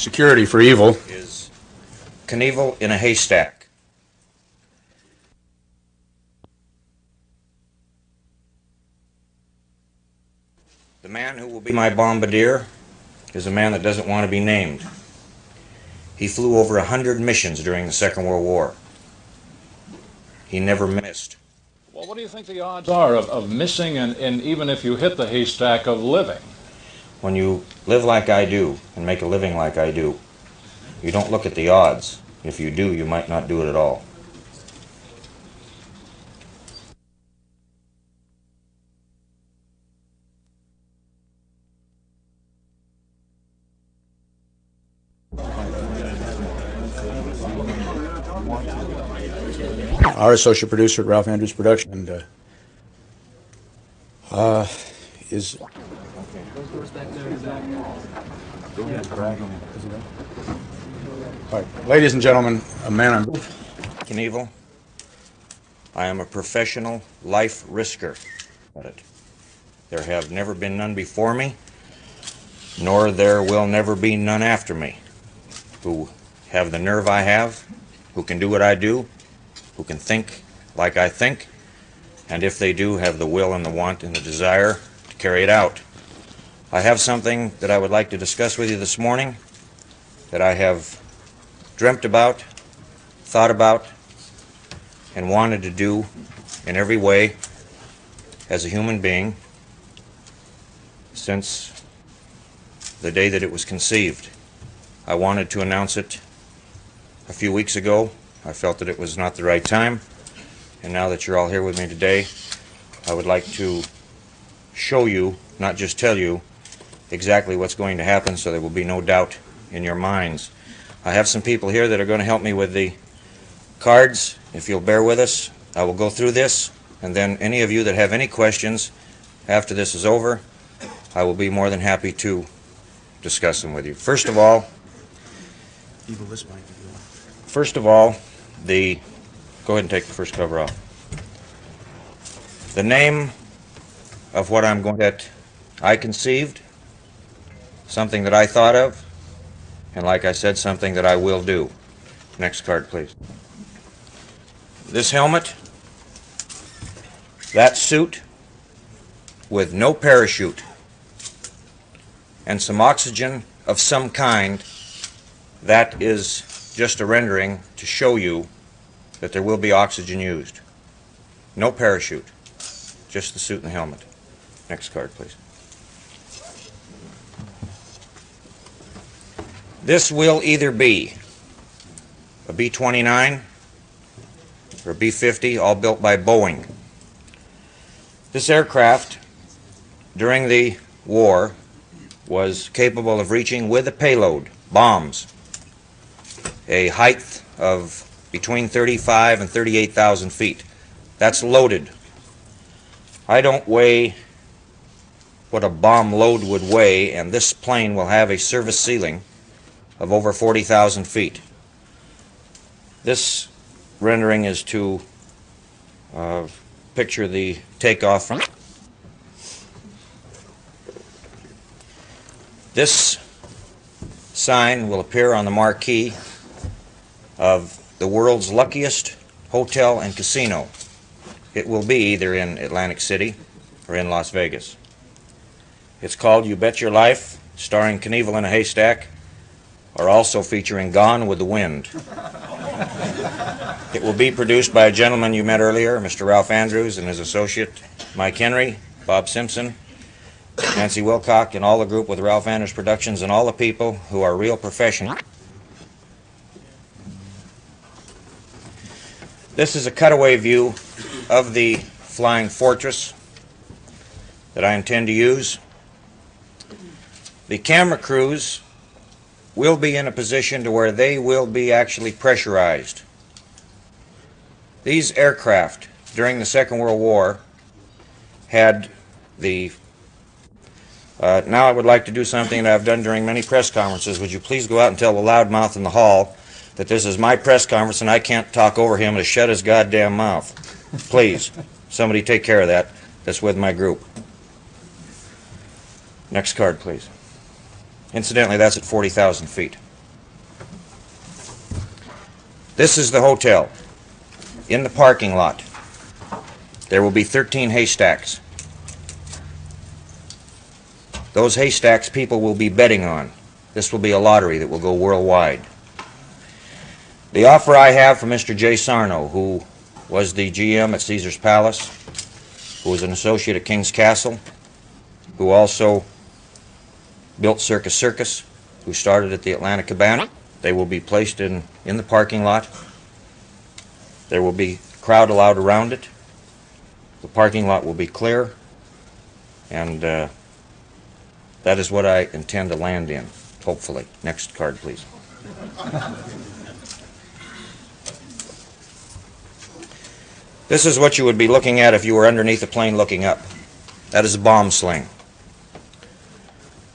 security for Evel is Knievel in a haystack. The man who will be my bombardier is a man that doesn't want to be named. He flew over 100 missions during the Second World War. He never missed. Well, what do you think the odds are of missing and even if you hit the haystack, of living? When you live like I do and make a living like I do, you don't look at the odds. If you do, you might not do it at all. our associate producer at Ralph Andrews Production, and is. All right, ladies and gentlemen, a man on. Knievel, I am a professional life risker at it. There have never been none before me, nor there will never be none after me, who have the nerve I have, who can do what I do, who can think like I think, and if they do, have the will and the want and the desire to carry it out. I have something that I would like to discuss with you this morning that I have dreamt about, thought about, and wanted to do in every way as a human being since the day that it was conceived. I wanted to announce it a few weeks ago. I felt that it was not the right time, and now that you're all here with me today, I would like to show you, not just tell you, exactly what's going to happen so there will be no doubt in your minds. I have some people here that are going to help me with the cards. If you'll bear with us, I will go through this, and then any of you that have any questions after this is over, I will be more than happy to discuss them with you. First of all, go ahead and take the first cover off. The name of what I'm going that I conceived, something that I thought of, and like I said, something that I will do. Next card, please. This helmet, that suit with no parachute, and some oxygen of some kind, that is just a rendering to show you that there will be oxygen used. No parachute, just the suit and the helmet. Next card, please. This will either be a B-29 or a B-50, all built by Boeing. This aircraft, during the war, was capable of reaching with a payload, bombs, a height of between 35 and 38,000 feet. That's loaded. I don't weigh what a bomb load would weigh, and this plane will have a service ceiling of over 40,000 feet. This rendering is to picture the takeoff from. This sign will appear on the marquee of the world's luckiest hotel and casino. It will be either in Atlantic City or in Las Vegas. It's called You Bet Your Life, starring Knievel in a haystack, or also featuring Gone with the Wind. It will be produced by a gentleman you met earlier, Mr. Ralph Andrews, and his associate, Mike Henry, Bob Simpson, Nancy Wilcock, and all the group with Ralph Andrews Productions, and all the people who are real professionals. This is a cutaway view of the Flying Fortress that I intend to use. The camera crews will be in a position to where they will be actually pressurized. These aircraft during the Second World War had the now I would like to do something that I've done during many press conferences. Would you please go out and tell the loudmouth in the hall that this is my press conference and I can't talk over him to shut his goddamn mouth? Please, somebody take care of that. That's with my group. Next card, please. Incidentally, that's at 40,000 feet. This is the hotel. In the parking lot, there will be 13 haystacks. Those haystacks people will be betting on. This will be a lottery that will go worldwide. The offer I have from Mr. J. Sarno, who was the GM at Caesar's Palace, who was an associate at King's Castle, who also built Circus, who started at the Atlanta Cabana. They will be placed in the parking lot. There will be a crowd allowed around it. The parking lot will be clear, and that is what I intend to land in, hopefully. Next card, please. This is what you would be looking at if you were underneath a plane looking up. That is a bomb sling.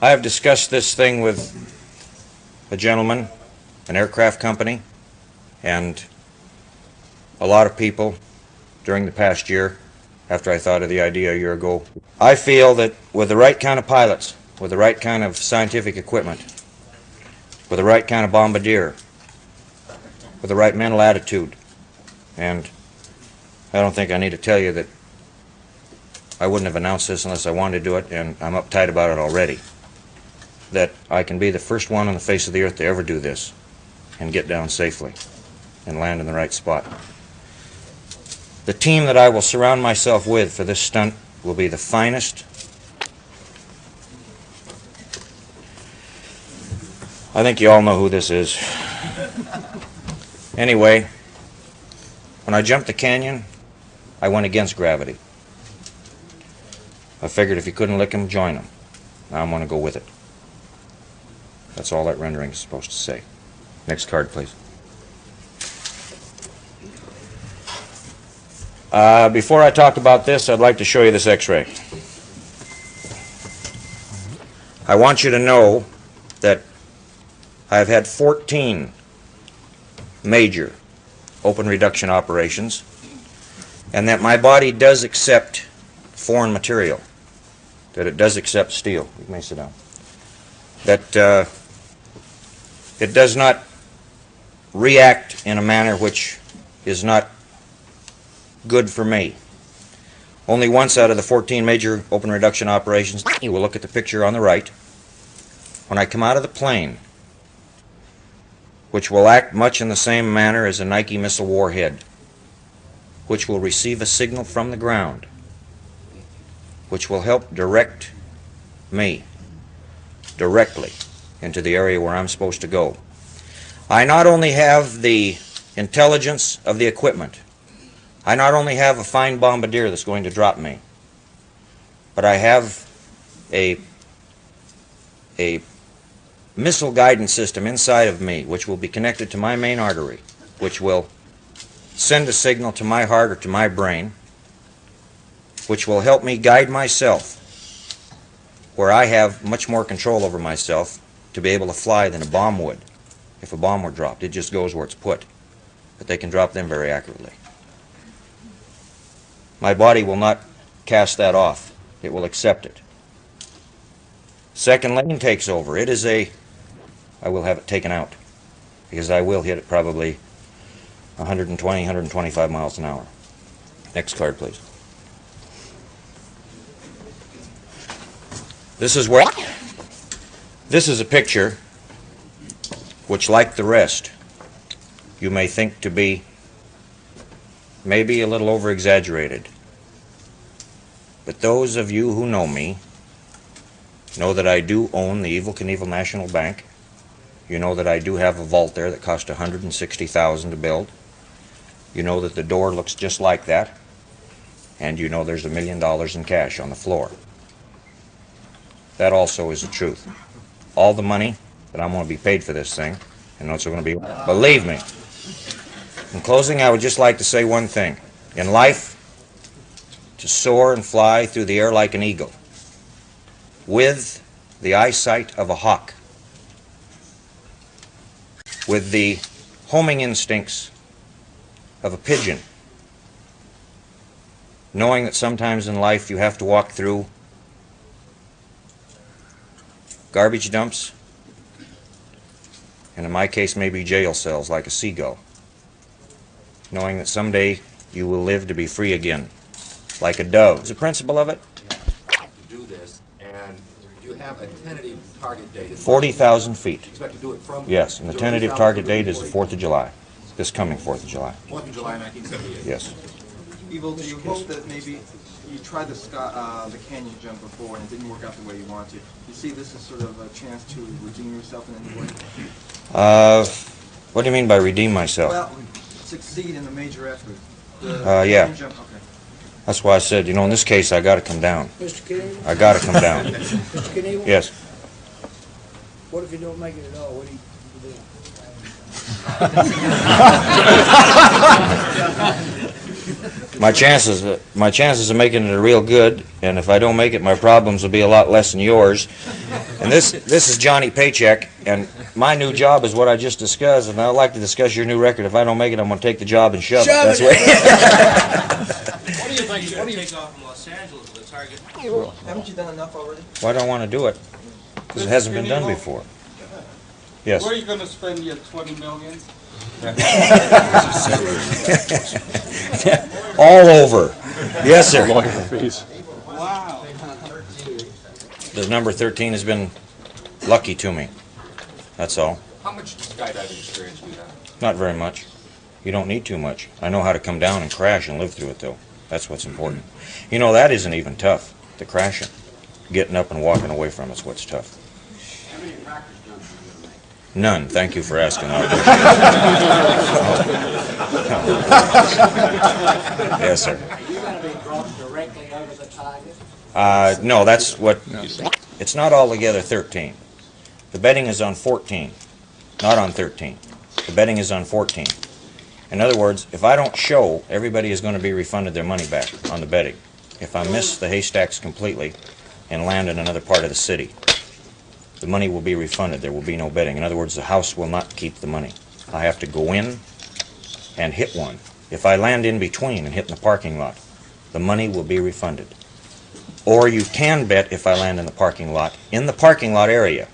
I have discussed this thing with a gentleman, an aircraft company, and a lot of people during the past year, after I thought of the idea a year ago. I feel that with the right kind of pilots, with the right kind of scientific equipment, with the right kind of bombardier, with the right mental attitude, and I don't think I need to tell you that I wouldn't have announced this unless I wanted to do it, and I'm uptight about it already, that I can be the first one on the face of the earth to ever do this and get down safely and land in the right spot. The team that I will surround myself with for this stunt will be the finest. I think you all know who this is. Anyway, when I jumped the canyon, I went against gravity. I figured if you couldn't lick them, join them. Now I'm going to go with it. That's all that rendering is supposed to say. Next card, please. Before I talk about this, I'd like to show you this X-ray. I want you to know that I've had 14 major open reduction operations, and that my body does accept foreign material, that it does accept steel. You may sit down. That it does not react in a manner which is not good for me. Only once out of the 14 major open reduction operations, you will look at the picture on the right, when I come out of the plane, which will act much in the same manner as a Nike missile warhead, which will receive a signal from the ground, which will help direct me directly into the area where I'm supposed to go. I not only have the intelligence of the equipment, I not only have a fine bombardier that's going to drop me, but I have a missile guidance system inside of me which will be connected to my main artery, which will send a signal to my heart or to my brain, which will help me guide myself where I have much more control over myself to be able to fly than a bomb would. If a bomb were dropped, it just goes where it's put. But they can drop them very accurately. My body will not cast that off. It will accept it. Second lane takes over. It is I will have it taken out, because I will hit it probably 120, 125 miles an hour. Next card, please. This is a picture which, like the rest, you may think to be maybe a little over-exaggerated. But those of you who know me know that I do own the Evel Knievel National Bank. You know that I do have a vault there that cost $160,000 to build. You know that the door looks just like that. And you know there's $1 million in cash on the floor. That also is the truth. All the money that I'm going to be paid for this thing, and it's going to be, believe me. In closing, I would just like to say one thing. In life, to soar and fly through the air like an eagle, with the eyesight of a hawk, with the homing instincts of a pigeon, knowing that sometimes in life you have to walk through garbage dumps, and in my case maybe jail cells like a seagull. knowing that someday you will live to be free again, like a dove. Is the principle of it? To do this, and you have a tentative target date. 40,000 feet. You expect to do it from? Yes, and the tentative target date is the 4th of July, this coming 4th of July. 4th of July, 1978. Yes. Evel, do you hope that maybe you tried the canyon jump before and it didn't work out the way you wanted? You see this as sort of a chance to redeem yourself in any way? What do you mean by redeem myself? Well, succeed in the major effort. Yeah. Canyon jump, okay. That's why I said, in this case, I got to come down. Mr. Knievel? I got to come down. Mr. Knievel? Yes. What if you don't make it at all? What do you do? My chances of making it are real good, and if I don't make it, my problems will be a lot less than yours. And this is Johnny Paycheck, and my new job is what I just discussed, and I'd like to discuss your new record. If I don't make it, I'm going to take the job and shove it. That's Shove what. What do you think? What do you take off from Los Angeles to the target? Haven't you done enough already? Why do I want to do it? Because it hasn't been done before. Yes. Where are you going to spend your 20 million? All over. Yes, sir. Lawyer fees. Wow. The number 13 has been lucky to me. That's all. How much skydiving experience do you have? Not very much. You don't need too much. I know how to come down and crash and live through it, though. That's what's important. That isn't even tough, the crashing. Getting up and walking away from it's what's tough. How many practice jumps are you going to make? None. Thank you for asking. Yes, sir. Are you going to be dropped directly over the target? No, that's what... It's not altogether 13. The betting is on 14, not on 13. The betting is on 14. In other words, if I don't show, everybody is going to be refunded their money back on the betting. If I miss the haystacks completely and land in another part of the city, the money will be refunded. There will be no betting. In other words, the house will not keep the money. I have to go in and hit one. If I land in between and hit in the parking lot, the money will be refunded. Or you can bet if I land in the parking lot area,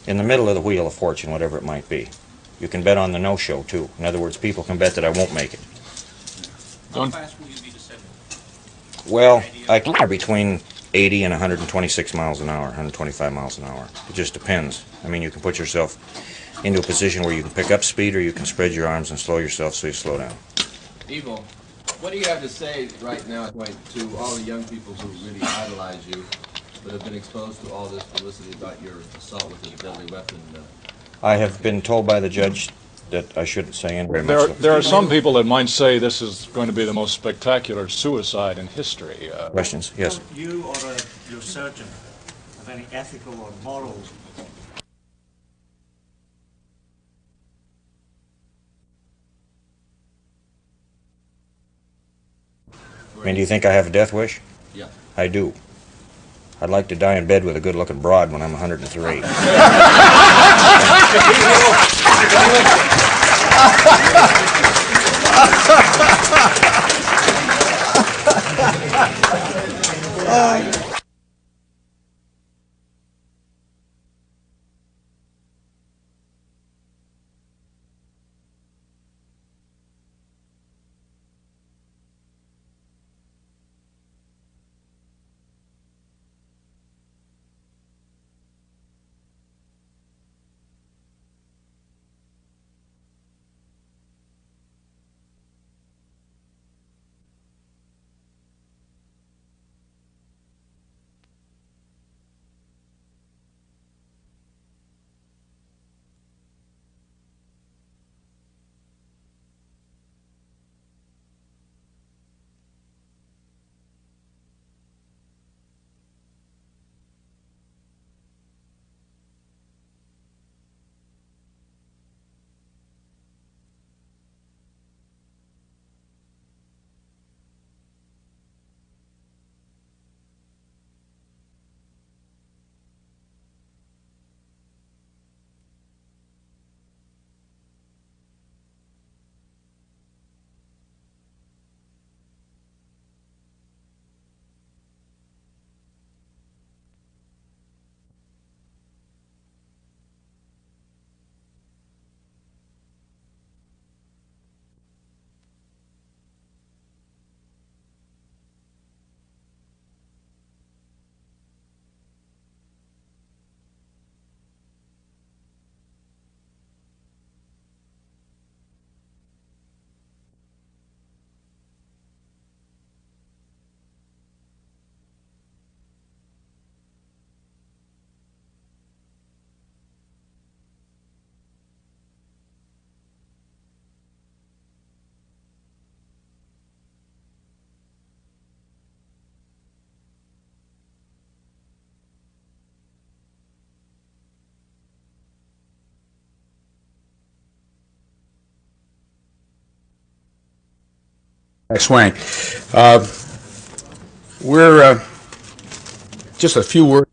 in the middle of the Wheel of Fortune, whatever it might be. You can bet on the no-show, too. In other words, people can bet that I won't make it. How fast will you be descending? Well, I can between 80 and 126 miles an hour, 125 miles an hour. It just depends. I mean, you can put yourself into a position where you can pick up speed, or you can spread your arms and slow yourself so you slow down. Evel, what do you have to say right now to all the young people who really idolize you, but have been exposed to all this publicity about your assault with a deadly weapon? I have been told by the judge that I shouldn't say in very much. There are some people that might say this is going to be the most spectacular suicide in history. Questions? Yes. Don't you or your surgeon have any ethical or moral? I mean, do you think I have a death wish? Yeah. I do. I'd like to die in bed with a good-looking broad when I'm 103. Swank. We're just a few words